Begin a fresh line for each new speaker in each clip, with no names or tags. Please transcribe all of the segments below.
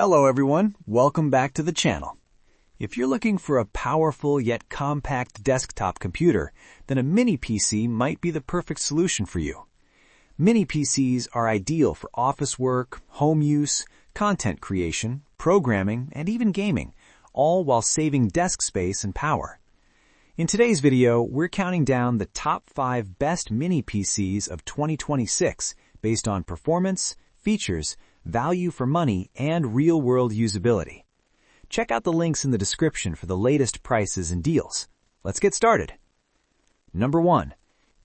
Hello everyone, welcome back to the channel. If you're looking for a powerful yet compact desktop computer, then a Mini PC might be the perfect solution for you. Mini PCs are ideal for office work, home use, content creation, programming, and even gaming, all while saving desk space and power. In today's video, we're counting down the top 5 best Mini PCs of 2026 based on performance, features, value for money, and real-world usability. Check out the links in the description for the latest prices and deals. Let's get started. Number 1.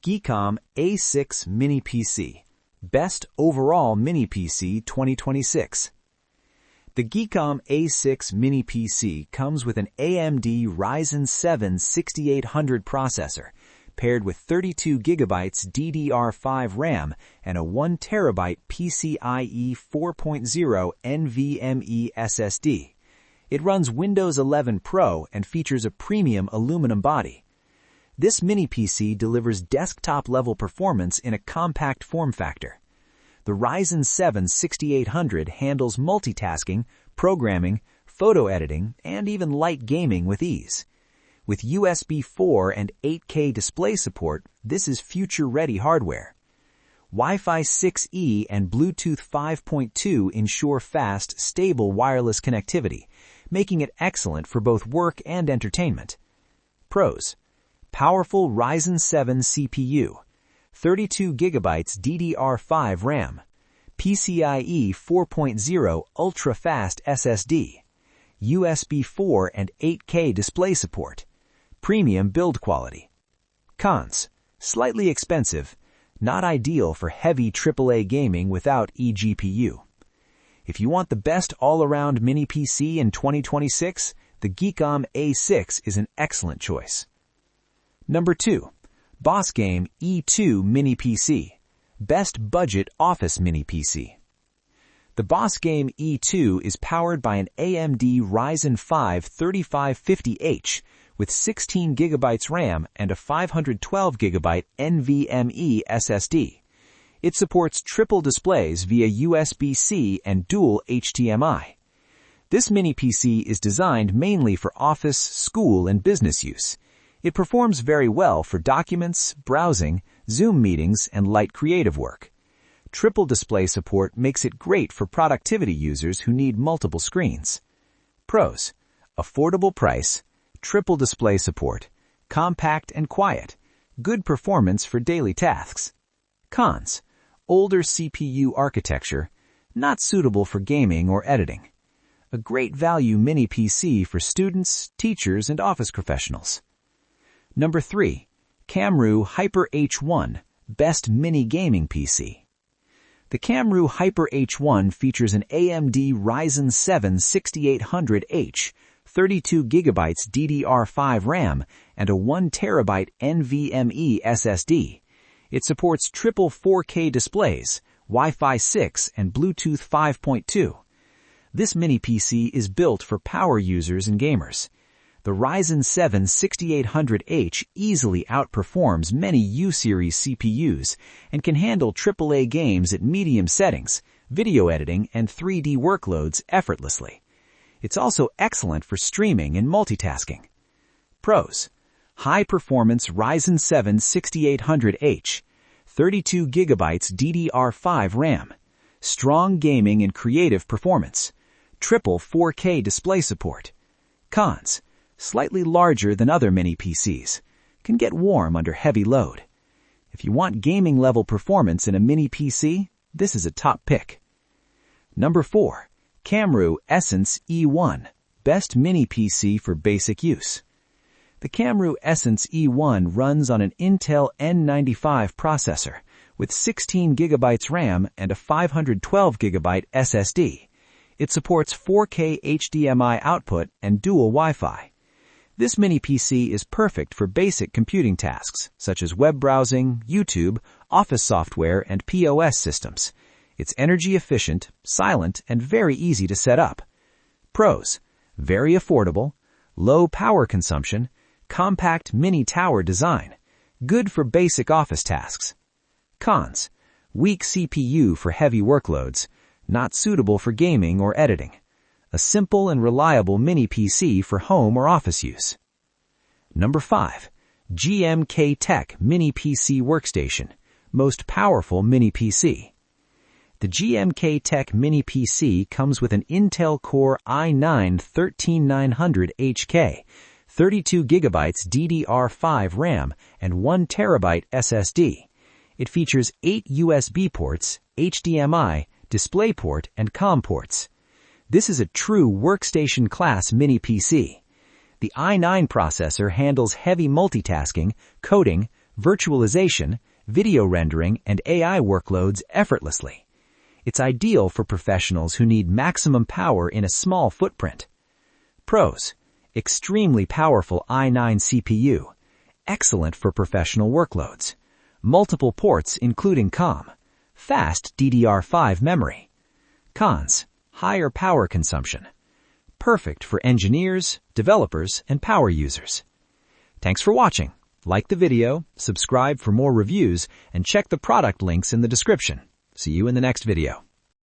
GEEKOM A6 Mini PC. Best Overall Mini PC 2026. The GEEKOM A6 Mini PC comes with an AMD Ryzen 7 6800 processor, paired with 32GB DDR5 RAM and a 1TB PCIe 4.0 NVMe SSD. It runs Windows 11 Pro and features a premium aluminum body. This Mini PC delivers desktop-level performance in a compact form factor. The Ryzen 7 6800 handles multitasking, programming, photo editing, and even light gaming with ease. With USB 4 and 8K display support, this is future-ready hardware. Wi-Fi 6E and Bluetooth 5.2 ensure fast, stable wireless connectivity, making it excellent for both work and entertainment. Pros: powerful Ryzen 7 CPU, 32GB DDR5 RAM, PCIe 4.0 ultra-fast SSD, USB 4 and 8K display support, premium build quality. Cons: slightly expensive, not ideal for heavy AAA gaming without eGPU. If you want the best all-around Mini PC in 2026, the GEEKOM A6 is an excellent choice. Number 2. BOSGAME E2 Mini PC. Best Budget Office Mini PC. The BOSGAME E2 is powered by an AMD Ryzen 5 3550H with 16GB RAM and a 512GB NVMe SSD. It supports triple displays via USB-C and dual HDMI. This Mini PC is designed mainly for office, school, and business use. It performs very well for documents, browsing, Zoom meetings, and light creative work. Triple display support makes it great for productivity users who need multiple screens. Pros: affordable price, triple display support, compact and quiet, good performance for daily tasks. Cons: older CPU architecture, not suitable for gaming or editing. A great value Mini PC for students, teachers, and office professionals. Number 3. KAMRUI Hyper H1 Best Mini Gaming PC. The KAMRUI Hyper H1 features an AMD Ryzen 7 6800H, 32GB DDR5 RAM, and a 1TB NVMe SSD. It supports triple 4K displays, Wi-Fi 6, and Bluetooth 5.2. This Mini PC is built for power users and gamers. The Ryzen 7 6800H easily outperforms many U-series CPUs and can handle AAA games at medium settings, video editing, and 3D workloads effortlessly. It's also excellent for streaming and multitasking. Pros: high-performance Ryzen 7 6800H, 32GB DDR5 RAM, strong gaming and creative performance, triple 4K display support. Cons: slightly larger than other Mini PCs, can get warm under heavy load. If you want gaming-level performance in a Mini PC, this is a top pick. Number 4. KAMRUI Essenx E1 Best Mini PC for Basic Use. The KAMRUI Essenx E1 runs on an Intel N95 processor with 16GB RAM and a 512GB SSD. It supports 4K HDMI output and dual Wi-Fi. This Mini PC is perfect for basic computing tasks, such as web browsing, YouTube, office software, and POS systems. It's energy efficient, silent, and very easy to set up. Pros: very affordable, low power consumption, compact mini tower design, good for basic office tasks. Cons: weak CPU for heavy workloads, not suitable for gaming or editing. a simple and reliable mini PC for home or office use. Number 5. GMKtec Mini PC Workstation, most powerful mini PC. The GMKtec Mini PC comes with an Intel Core i9-13900HK, 32GB DDR5 RAM, and 1TB SSD. It features 8 USB ports, HDMI, DisplayPort, and COM ports. This is a true workstation-class mini PC. The i9 processor handles heavy multitasking, coding, virtualization, video rendering, and AI workloads effortlessly. It's ideal for professionals who need maximum power in a small footprint. Pros: extremely powerful i9 CPU, excellent for professional workloads, multiple ports including COM, fast DDR5 memory. Cons: higher power consumption. Perfect for engineers, developers, and power users. Thanks for watching. Like the video, subscribe for more reviews, and check the product links in the description. See you in the next video.